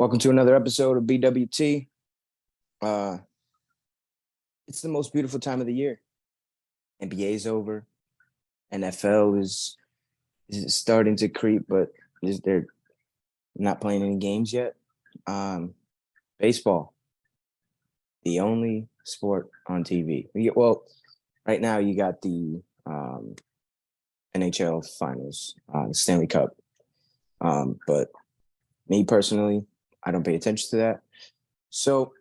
Welcome to another episode of BWT. It's the most beautiful time of the year. NBA's over. NFL is starting to creep, but they're not playing any games yet. Baseball, the only sport on TV. Well, right now you got the NHL Finals, the Stanley Cup. But me personally, I don't pay attention to that. So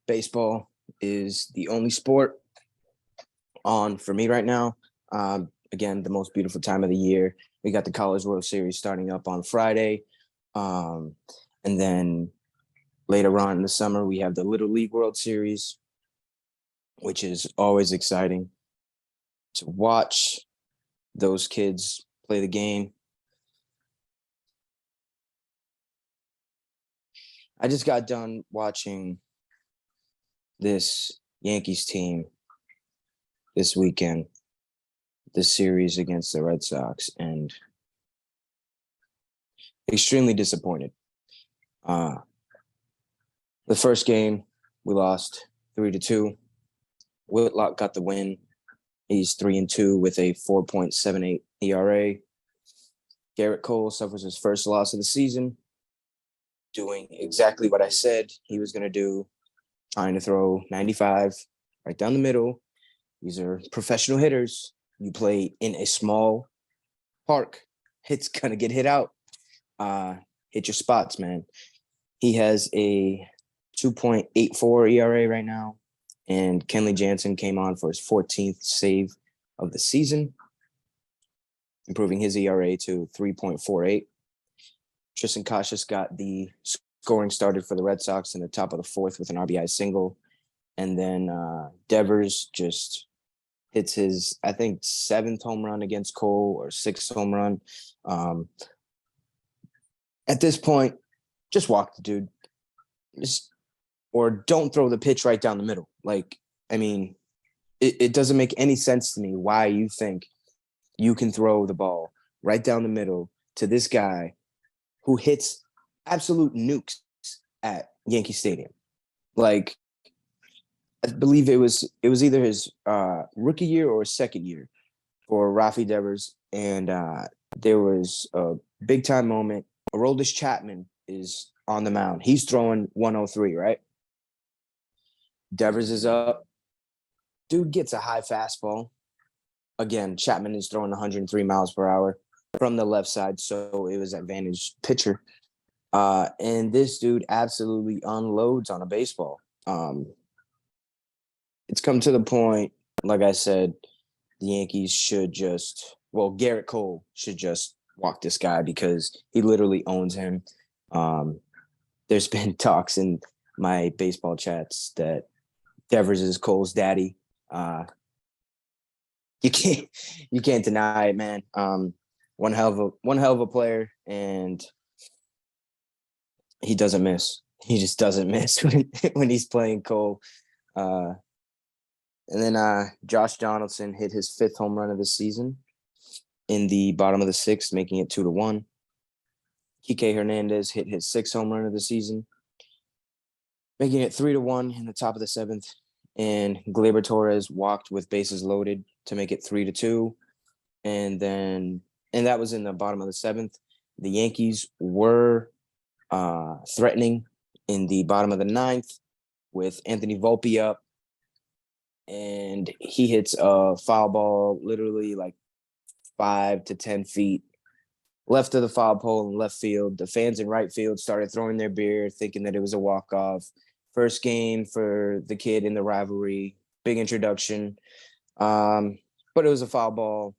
baseball is the only sport on for me right now. Again, the most beautiful time of the year. We got the College World Series starting up on Friday. And then later on in the summer, we have the Little League World Series, which is always exciting to watch those kids play the game. I just got done watching this Yankees team this weekend, this series against the Red Sox, and extremely disappointed. The first game, we lost 3-2. Whitlock got the win. He's 3-2 with a 4.78 ERA. Garrett Cole suffers his first loss of the season, doing exactly what I said he was going to do, trying to throw 95 right down the middle. These are professional hitters. You play in a small park. It's going to get hit out. Hit your spots, man. He has a 2.84 ERA right now, and Kenley Jansen came on for his 14th save of the season, improving his ERA to 3.48. Tristan Casas got the scoring started for the Red Sox in the top of the fourth with an RBI single. And then Devers just hits his, I think, seventh home run against Cole or sixth home run. At this point, just walk the dude. Or don't throw the pitch right down the middle. It doesn't make any sense to me why you think you can throw the ball right down the middle to this guy who hits absolute nukes at Yankee Stadium. I believe it was either his rookie year or second year for Rafi Devers, and there was a big time moment. Aroldis Chapman is on the mound. He's throwing 103, right? Devers is up. Dude gets a high fastball. Again, Chapman is throwing 103 miles per hour from the left side, so it was advantage pitcher. And this dude absolutely unloads on a baseball. It's come to the point, like I said, the Yankees Garrett Cole should just walk this guy because he literally owns him. There's been talks in my baseball chats that Devers is Cole's daddy. You can't deny it, man. One hell of a player, and he doesn't miss. He just doesn't miss when he's playing Cole. And then Josh Donaldson hit his fifth home run of the season in the bottom of the sixth, making it 2-1. Kike Hernandez hit his sixth home run of the season, making it 3-1 in the top of the seventh. And Gleyber Torres walked with bases loaded to make it 3-2. And that was in the bottom of the seventh. The Yankees were threatening in the bottom of the ninth with Anthony Volpe up. And he hits a foul ball literally like 5 to 10 feet left of the foul pole in left field. The fans in right field started throwing their beer, thinking that it was a walk-off. First game for the kid in the rivalry, big introduction. But it was a foul ball.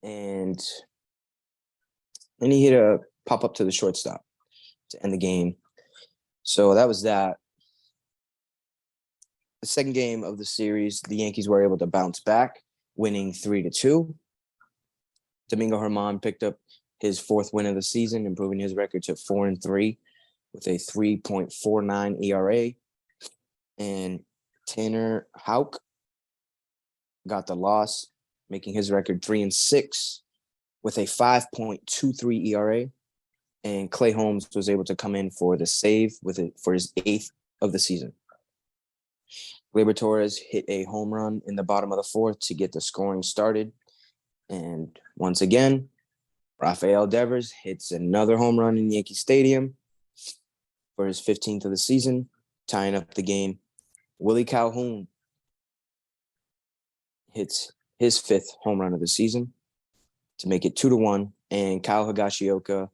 And he hit a pop-up to the shortstop to end the game. So that was that. The second game of the series, the Yankees were able to bounce back, winning 3-2. Domingo Germán picked up his fourth win of the season, improving his record to 4-3 with a 3.49 ERA. And Tanner Houck got the loss, making his record 3-6 with a 5.23 ERA. and Clay Holmes was able to come in for the save for his 8th of the season. Gleyber Torres hit a home run in the bottom of the 4th to get the scoring started. And once again, Rafael Devers hits another home run in Yankee Stadium for his 15th of the season, tying up the game. Willie Calhoun hits his 5th home run of the season to make it 2-1. And Kyle Higashioka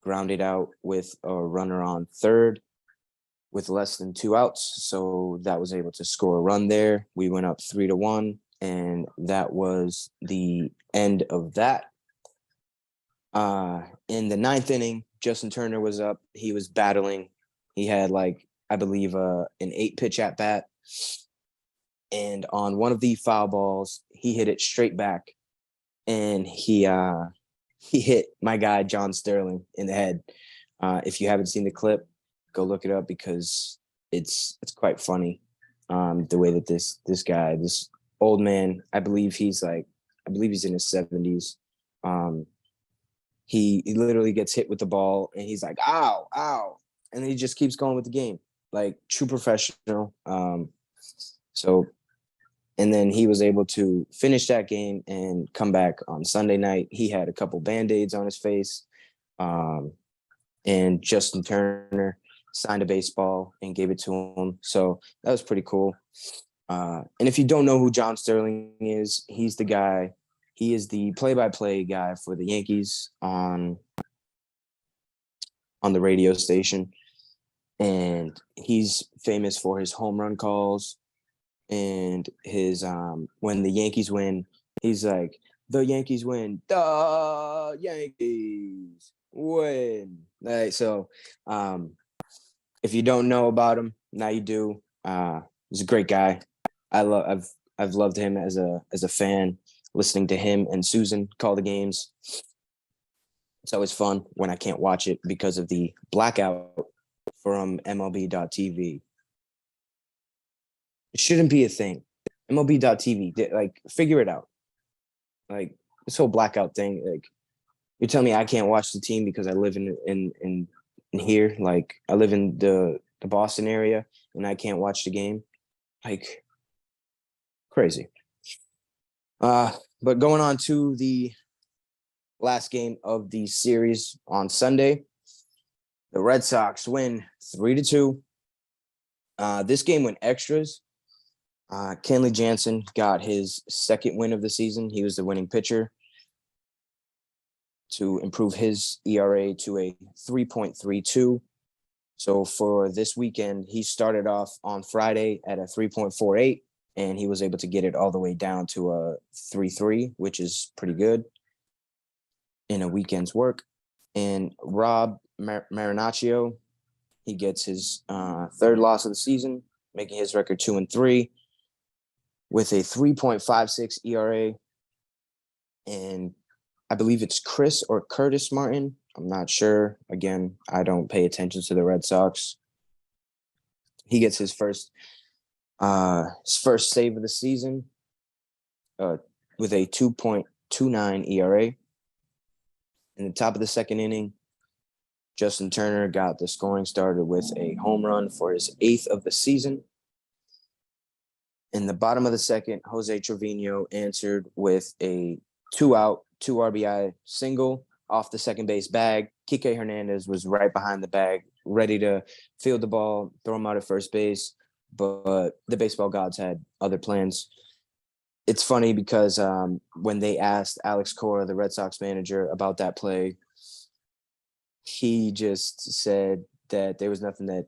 grounded out with a runner on third with less than 2 outs. So that was able to score a run there. We went up 3-1, and that was the end of that. In the 9th inning, Justin Turner was up. He was battling. He had, I believe, an 8-pitch at bat. And on one of the foul balls, he hit it straight back. And he hit my guy, John Sterling, in the head. If you haven't seen the clip, go look it up because it's quite funny. The way that this guy, this old man, I believe he's in his 70s. He literally gets hit with the ball and he's like, ow, ow. And then he just keeps going with the game, like true professional. And then he was able to finish that game and come back on Sunday night. He had a couple Band-Aids on his face. And Justin Turner signed a baseball and gave it to him. So that was pretty cool. And if you don't know who John Sterling is, he's the guy. He is the play-by-play guy for the Yankees on the radio station. And he's famous for his home run calls and his when the Yankees win, he's like, the Yankees win, the Yankees win. So if you don't know about him, now you do. He's a great guy. I've loved him as a fan, listening to him and Susan call the games. It's always fun when I can't watch it because of the blackout from MLB.TV. It shouldn't be a thing. MLB.TV, figure it out. This whole blackout thing, you're telling me I can't watch the team because I live in here, I live in the Boston area and I can't watch the game. Crazy. But going on to the last game of the series on Sunday, the Red Sox win 3-2. This game went extras. Kenley Jansen got his 2nd win of the season. He was the winning pitcher to improve his ERA to a 3.32. So for this weekend, he started off on Friday at a 3.48, and he was able to get it all the way down to a 3.3, which is pretty good in a weekend's work. And Rob Marinaccio, he gets his 3rd loss of the season, making his record 2-3 with a 3.56 ERA. And I believe it's Chris or Curtis Martin. I'm not sure. Again, I don't pay attention to the Red Sox. He gets his first save of the season with a 2.29 ERA. In the top of the 2nd inning, Justin Turner got the scoring started with a home run for his 8th of the season. In the bottom of the 2nd, Jose Trevino answered with a 2-out, 2 RBI single off the second base bag. Kike Hernandez was right behind the bag, ready to field the ball, throw him out at first base, but the baseball gods had other plans. It's funny because when they asked Alex Cora, the Red Sox manager, about that play, he just said that there was nothing that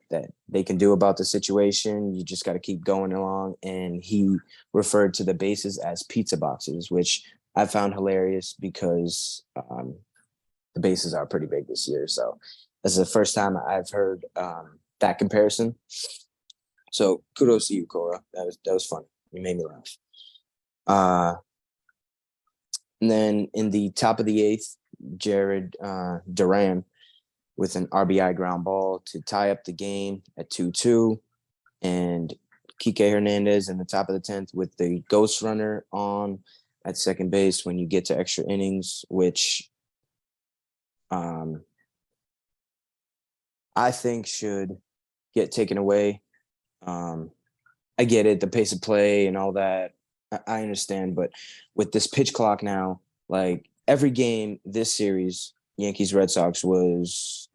they can do about the situation. You just got to keep going along. And he referred to the bases as pizza boxes, which I found hilarious because the bases are pretty big this year. So this is the first time I've heard that comparison. So kudos to you, Cora. That was funny. You made me laugh. And then in the top of the 8th, Jared Duran with an RBI ground ball to tie up the game at 2-2. And Kike Hernandez in the top of the 10th with the ghost runner on at second base when you get to extra innings, which I think should get taken away. I get it, the pace of play and all that. I understand, but with this pitch clock now, like every game this series, Yankees Red Sox was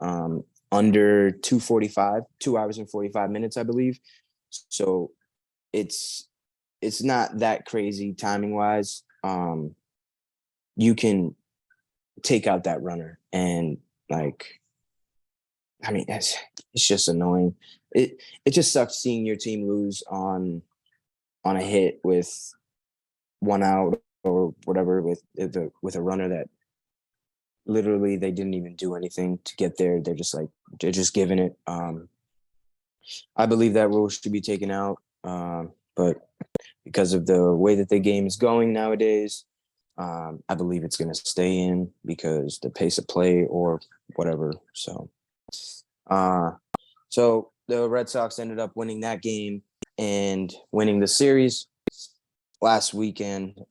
under 2:45, 2 hours and 45 minutes, I believe. So it's not that crazy timing wise. You can take out that runner and like, I mean, it's just annoying. It just sucks seeing your team lose on a hit with 1 out or whatever with a runner that literally they didn't even do anything to get there. They're just giving it. I believe that rule should be taken out, but because of the way that the game is going nowadays, I believe it's going to stay in because the pace of play or whatever. So the Red Sox ended up winning that game and winning the series last weekend.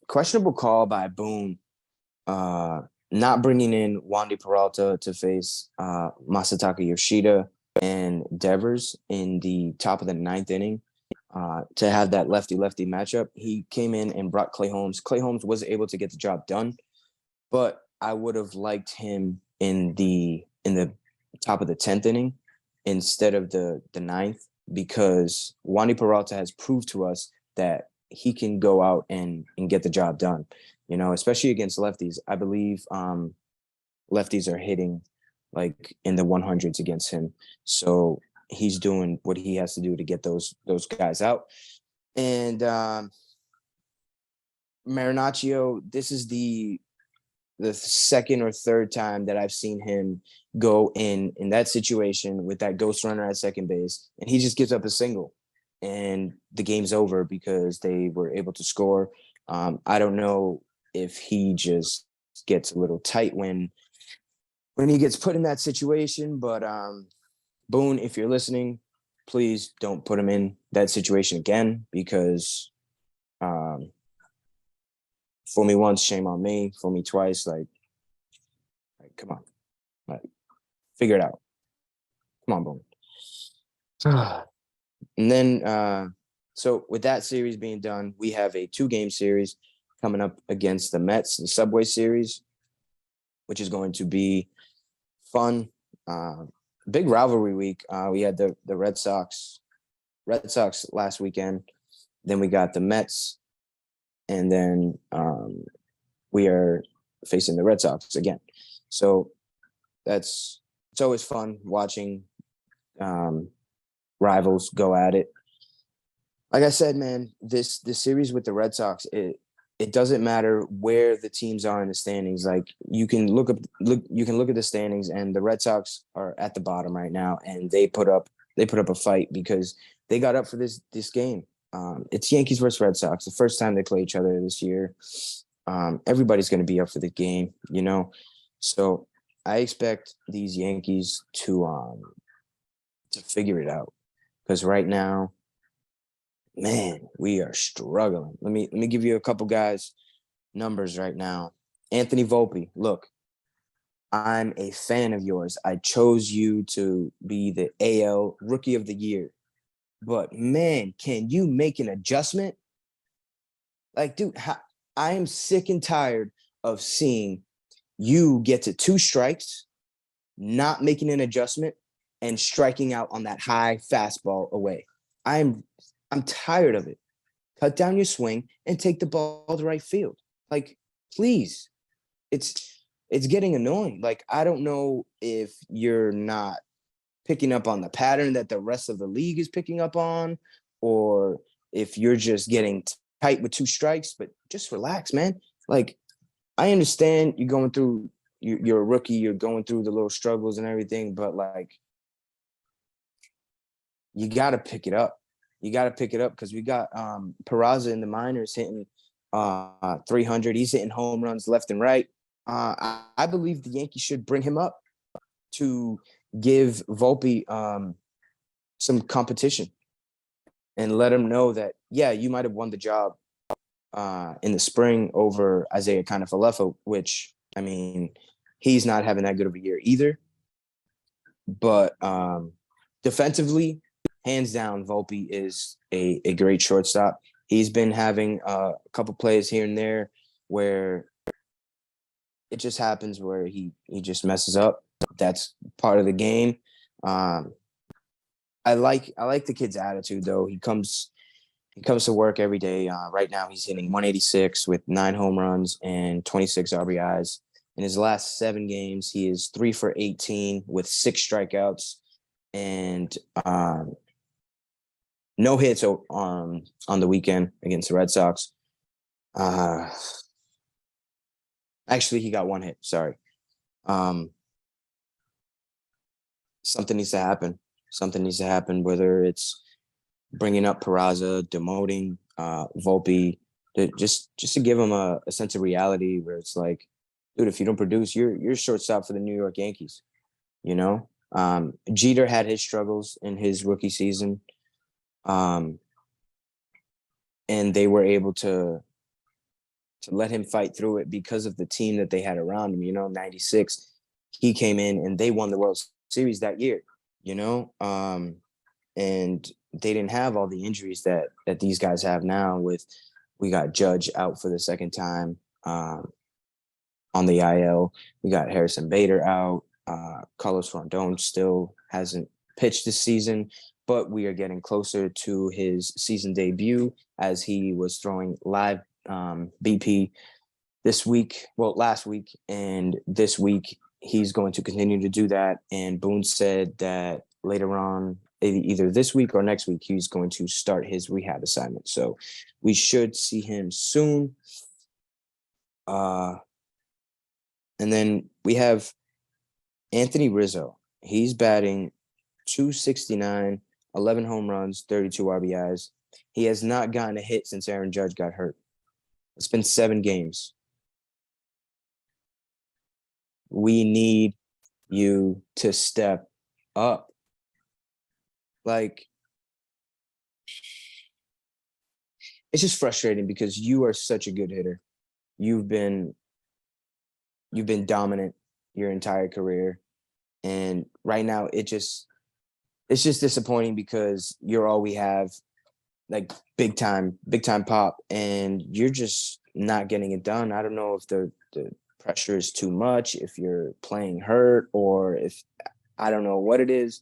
Questionable call by Boone, not bringing in Wandy Peralta to face Masataka Yoshida and Devers in the top of the ninth inning. To have that lefty-lefty matchup, he came in and brought Clay Holmes. Clay Holmes was able to get the job done, but I would have liked him in the top of the 10th inning instead of the ninth, because Wandy Peralta has proved to us that he can go out and get the job done, especially against lefties. I believe lefties are hitting like in the 100s against him. So he's doing what he has to do to get those guys out. And Marinaccio, this is the second or third time that I've seen him go in that situation with that ghost runner at second base, and he just gives up a single and the game's over because they were able to score. I don't know if he just gets a little tight when he gets put in that situation, but Boone, if you're listening, please don't put him in that situation again, because fool me once, shame on me. Fool me twice, like come on, like figure it out. Come on, Boone. And then, so with that series being done, we have a 2-game series coming up against the Mets, the Subway Series, which is going to be fun. Big rivalry week. We had the Red Sox last weekend. Then we got the Mets, and then we are facing the Red Sox again. So it's always fun watching rivals go at it. Like I said, man, this series with the Red Sox, it doesn't matter where the teams are in the standings. Like you can look at the standings, and the Red Sox are at the bottom right now, and they put up a fight because they got up for this game. It's Yankees versus Red Sox, the first time they play each other this year. Everybody's going to be up for the game, So I expect these Yankees to figure it out, because right now, man, we are struggling. Let me give you a couple guys' numbers right now. Anthony Volpe, look, I'm a fan of yours. I chose you to be the AL Rookie of the Year. But, man, can you make an adjustment? Like, dude, I am sick and tired of seeing you get to 2 strikes, not making an adjustment, and striking out on that high fastball away. I'm tired of it. Cut down your swing and take the ball to right field. Like, please. It's getting annoying. Like, I don't know if you're not picking up on the pattern that the rest of the league is picking up on, or if you're just getting tight with 2 strikes, but just relax, man. Like, I understand you're going through, you're a rookie, you're going through the little struggles and everything, but like, you got to pick it up. You got to pick it up, because we got Peraza in the minors hitting 300. He's hitting home runs left and right. I believe the Yankees should bring him up to give Volpe some competition and let him know that, yeah, you might have won the job in the spring over Isaiah Kiner-Falefa, which, I mean, he's not having that good of a year either. But defensively, hands down, Volpe is a great shortstop. He's been having a couple plays here and there where it just happens where he just messes up. That's part of the game. Um, I like the kid's attitude though. He comes to work every day. Right now, he's hitting 186 with 9 home runs and 26 RBIs. In his last 7 games, he is 3 for 18 with 6 strikeouts and no hits on the weekend against the Red Sox. Actually, he got 1 hit. Sorry. Something needs to happen. Something needs to happen, whether it's bringing up Peraza, demoting Volpe, just to give him a sense of reality where it's like, dude, if you don't produce, you're shortstop for the New York Yankees. You know, Jeter had his struggles in his rookie season, and they were able to let him fight through it because of the team that they had around him. You know, '96, he came in and they won the World Series that year. You know, and they didn't have all the injuries that these guys have now. We got Judge out for the second time on the IL. We got Harrison Bader out. Carlos Rondon still hasn't pitched this season, but we are getting closer to his season debut as he was throwing live BP last week, and this week he's going to continue to do that. And Boone said that later on, either this week or next week, he's going to start his rehab assignment. So we should see him soon. And then we have Anthony Rizzo. He's batting .269, 11 home runs, 32 RBIs. He has not gotten a hit since Aaron Judge got hurt. It's been 7 games. We need you to step up. Like, it's just frustrating because you are such a good hitter. You've been dominant your entire career. And right now it's just disappointing because you're all we have, like big time pop, and you're just not getting it done. I don't know if the pressure is too much, if you're playing hurt, or if I don't know what it is,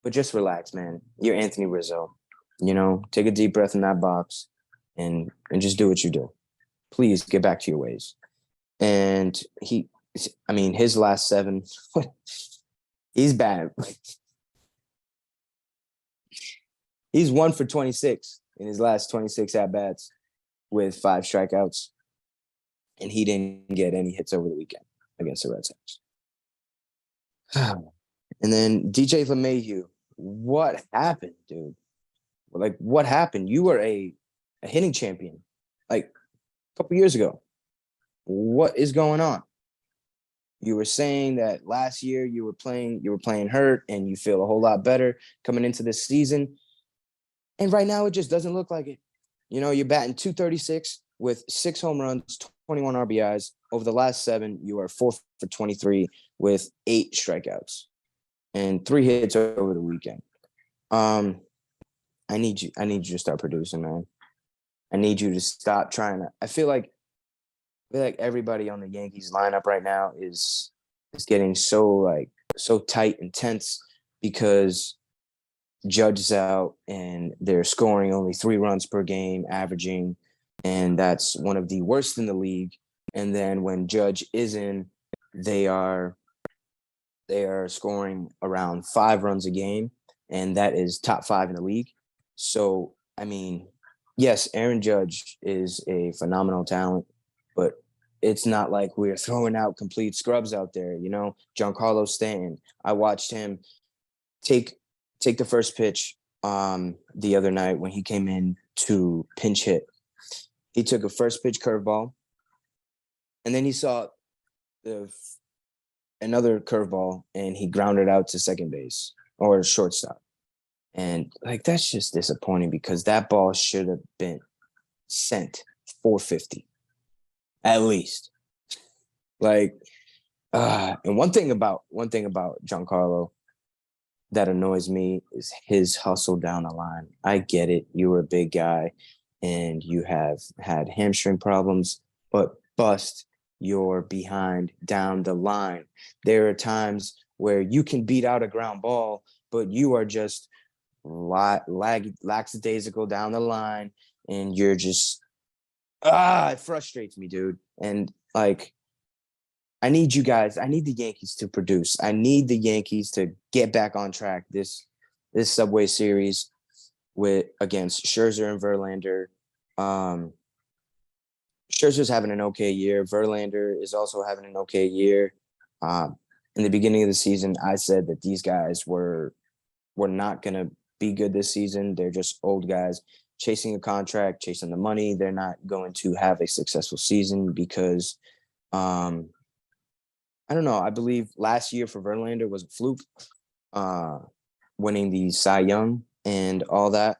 but just relax, man. You're Anthony Rizzo. You know, take a deep breath in that box and just do what you do. Please get back to your ways. And his last 7, he's bad. He's 1 for 26 in his last 26 at-bats with 5 strikeouts. And he didn't get any hits over the weekend against the Red Sox. And then DJ LeMahieu. What happened, dude? Like, what happened? You were a hitting champion, like, a couple years ago. What is going on? You were saying that last year you were playing hurt and you feel a whole lot better coming into this season. And right now it just doesn't look like it. You know, you're batting .236 with 6 home runs, 21 RBIs. Over the last 7, you are 4 for 23 with 8 strikeouts and 3 hits over the weekend. I need you to start producing, man. I need you to stop trying to. I feel like everybody on the Yankees lineup right now is getting so tight and tense because Judge is out and they're scoring only 3 runs per game, averaging, and that's one of the worst in the league. And then when Judge is in, they are scoring around 5 runs a game, and that is top 5 in the league. So, I mean, yes, Aaron Judge is a phenomenal talent, but it's not like we're throwing out complete scrubs out there, you know. Giancarlo Stanton, I watched him take the first pitch the other night when he came in to pinch hit. He took a first pitch curveball, and then he saw another curveball, and he grounded out to second base or shortstop. And like, that's just disappointing because that ball should have been sent 450 at least. Like, and one thing about Giancarlo, that annoys me is his hustle down the line. I get it. You were a big guy and you have had hamstring problems, but bust your behind down the line. There are times where you can beat out a ground ball, but you are just lackadaisical down the line, and you're just it frustrates me, dude. And like, I need you guys. I need the Yankees to produce. I need the Yankees to get back on track this Subway Series with against Scherzer and Verlander. Scherzer's having an okay year. Verlander is also having an okay year. In the beginning of the season, I said that these guys were not going to be good this season. They're just old guys chasing a contract, chasing the money. They're not going to have a successful season because I don't know. I believe last year for Verlander was a fluke, winning the Cy Young and all that.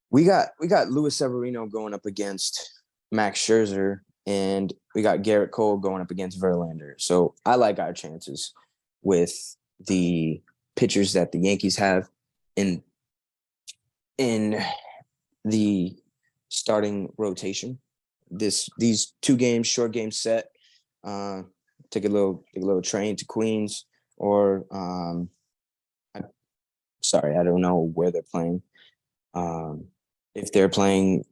We got Luis Severino going up against Max Scherzer, and we got Garrett Cole going up against Verlander. So I like our chances with the pitchers that the Yankees have in the starting rotation. These 2 games, short game set. Take a little train to Queens, or I don't know where they're playing. If they're playing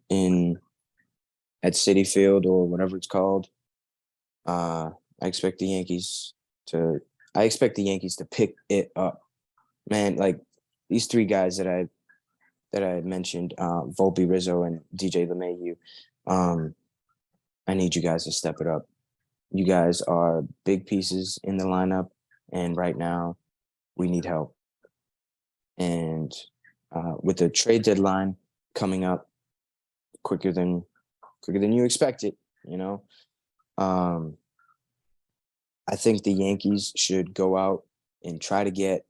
at Citi Field or whatever it's called, I expect the Yankees to pick it up. Man, like these 3 guys that I mentioned, Volpe, Rizzo, and DJ LeMahieu, I need you guys to step it up. You guys are big pieces in the lineup, and right now we need help. And with the trade deadline coming up quicker than you expected, I think the Yankees should go out and try to get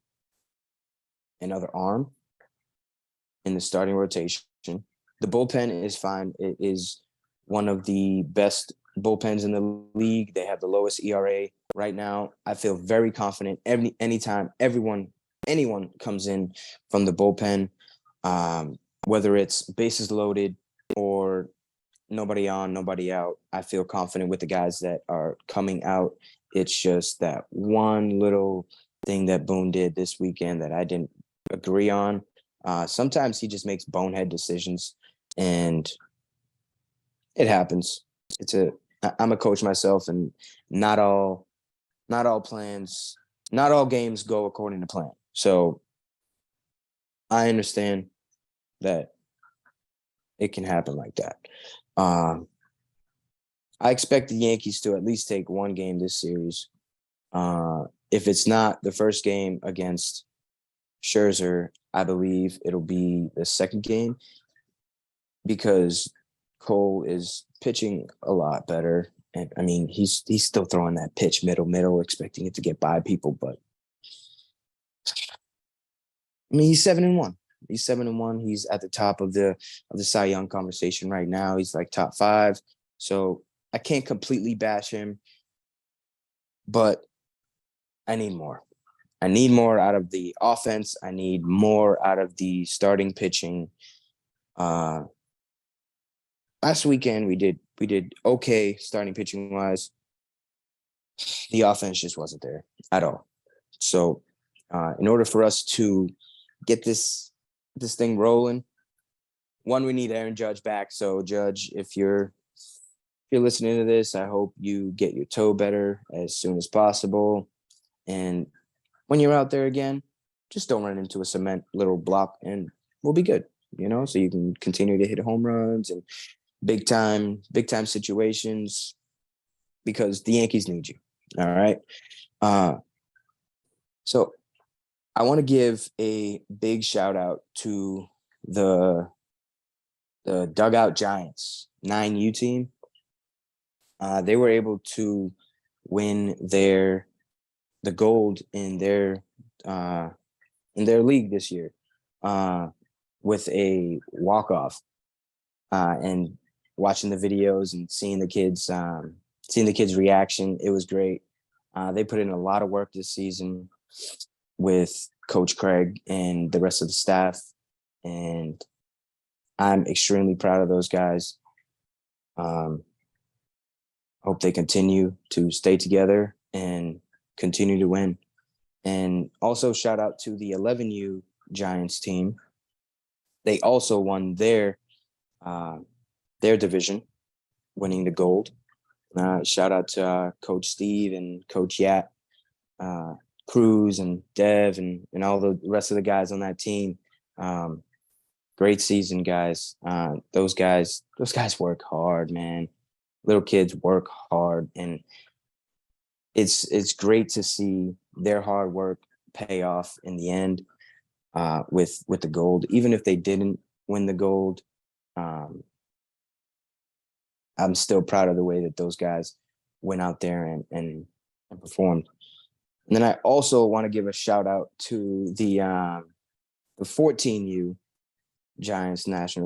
another arm in the starting rotation. The bullpen is fine. It is one of the best bullpens in the league. They have the lowest ERA right now. I feel very confident anytime anyone comes in from the bullpen, whether it's bases loaded or nobody on, nobody out. I feel confident with the guys that are coming out. It's just that one little thing that Boone did this weekend that I didn't agree on. Sometimes he just makes bonehead decisions, and it happens. I'm a coach myself, and not all games go according to plan. So I understand that it can happen like that. I expect the Yankees to at least take 1 game this series. If it's not the first game against Scherzer, I believe it'll be the second game, because Cole is pitching a lot better. And I mean, he's still throwing that pitch middle, expecting it to get by people. But I mean, he's 7-1. He's 7-1. He's at the top of the Cy Young conversation right now. He's like top 5. So I can't completely bash him, but I need more. I need more out of the offense. I need more out of the starting pitching. Last weekend we did okay starting pitching wise. The offense just wasn't there at all. So in order for us to get this thing rolling, one, we need Aaron Judge back. So Judge, if you're listening to this, I hope you get your toe better as soon as possible. And when you're out there again, just don't run into a cement little block, and we'll be good, so you can continue to hit home runs and big time situations, because the Yankees need you. All right. So I want to give a big shout out to the Dugout Giants 9U team. They were able to win the gold in their league this year with a walk-off. And watching the videos and seeing the kids' reaction, it was great. They put in a lot of work this season with Coach Craig and the rest of the staff, and I'm extremely proud of those guys. Hope they continue to stay together and continue to win. And also shout out to the 11U Giants team. They also won their division, winning the gold. Shout out to Coach Steve and Coach Yat, Cruz and Dev and all the rest of the guys on that team. Great season, guys. Those guys work hard, man. Little kids work hard, and it's great to see their hard work pay off in the end with the gold. Even if they didn't win the gold, I'm still proud of the way that those guys went out there and performed. And then I also want to give a shout out to the 14U Giants Giants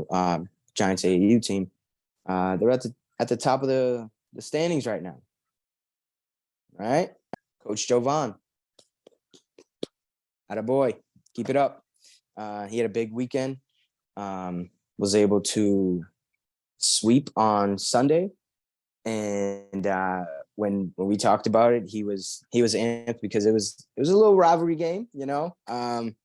AAU team. They're at the top of the standings right now. Right? Coach Jovan. Attaboy. Keep it up. He had a big weekend. Was able to sweep on Sunday. And when we talked about it, he was amped because it was a little rivalry game, you know. And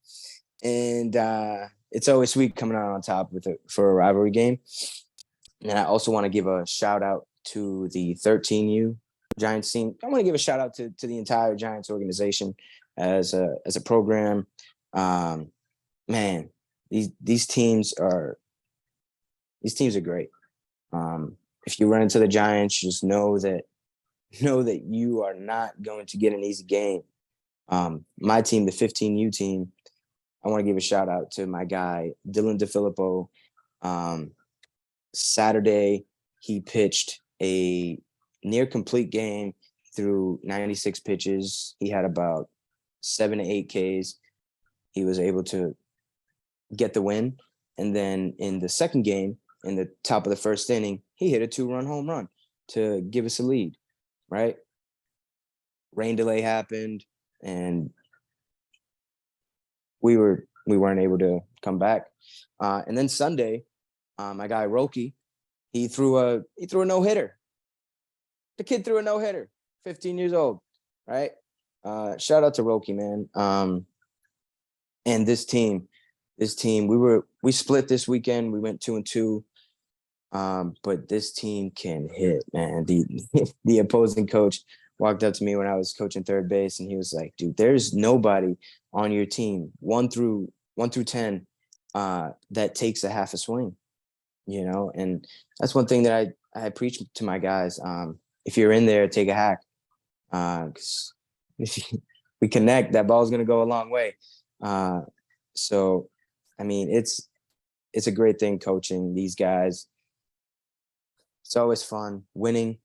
it's always sweet coming out on top for a rivalry game. And I also want to give a shout out to the 13U Giants team. I want to give a shout out to the entire Giants organization as a program. Man, these teams are great. If you run into the Giants, just know that you are not going to get an easy game. My team, the 15U team, I want to give a shout out to my guy Dylan DeFilippo. Saturday, he pitched a near complete game through 96 pitches. He had about 7 to 8 Ks. He was able to get the win. And then in the second game, in the top of the first inning, he hit a 2-run home run to give us a lead, right? Rain delay happened, and we weren't able to come back. And then Sunday, my guy Roki, he threw a no-hitter. The kid threw a no-hitter, 15 years old, right? Shout out to Roki, man. And this team, we split this weekend. We went 2-2. But this team can hit, man. The opposing coach walked up to me when I was coaching third base, and he was like, dude, there's nobody on your team, 1 through 10, that takes a half a swing, you know? And that's one thing that I preach to my guys. If you're in there, take a hack. 'Cause if we connect, that ball's going to go a long way. So, I mean, it's a great thing coaching these guys. It's always fun winning,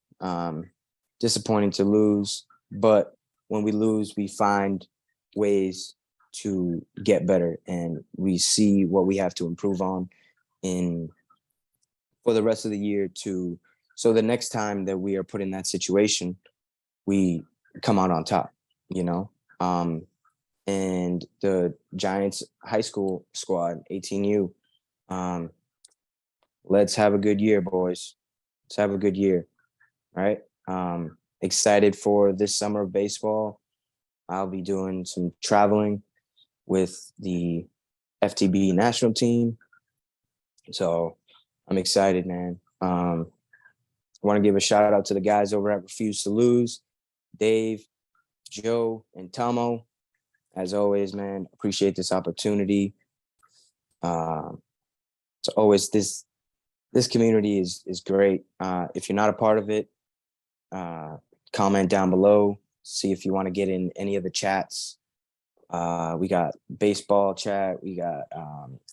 disappointing to lose, but when we lose, we find ways to get better, and we see what we have to improve on for the rest of the year so the next time that we are put in that situation, we come out on top, you know? And the Giants high school squad, 18U, let's have a good year, boys. Let's have a good year, right? Excited for this summer of baseball. I'll be doing some traveling with the FTB national team. So I'm excited, man. I want to give a shout out to the guys over at Refuse to Lose, Dave, Joe, and Tomo. As always, man, appreciate this opportunity. So always this community is great. If you're not a part of it, comment down below. See if you want to get in any of the chats. We got baseball chat. We got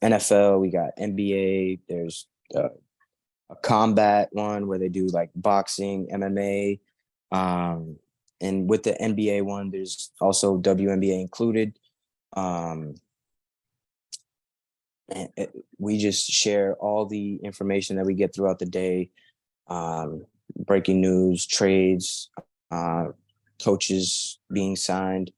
NFL. We got NBA. There's a combat one where they do like boxing, MMA. And with the NBA one, there's also WNBA included. And we just share all the information that we get throughout the day, breaking news, trades, coaches being signed,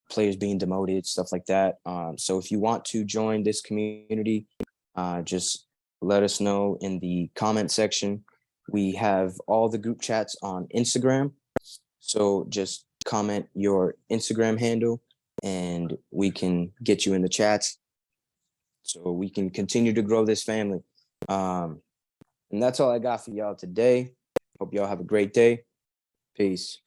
players being demoted, stuff like that. So if you want to join this community, just let us know in the comment section. We have all the group chats on Instagram. So just comment your Instagram handle and we can get you in the chats so we can continue to grow this family. And that's all I got for y'all today. Hope y'all have a great day. Peace.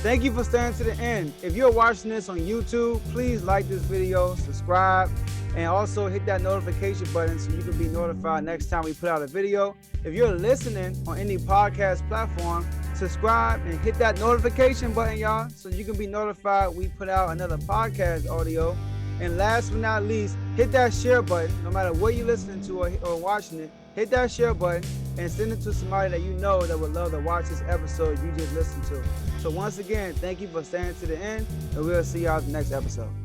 Thank you for staying to the end. If you're watching this on YouTube, please like this video, subscribe, and also hit that notification button so you can be notified next time we put out a video. If you're listening on any podcast platform, subscribe and hit that notification button, y'all, so you can be notified we put out another podcast audio. And last but not least, hit that share button. No matter what you're listening to or watching it, hit that share button and send it to somebody that you know that would love to watch this episode you just listened to. So once again, thank you for staying to the end, and we'll see y'all in the next episode.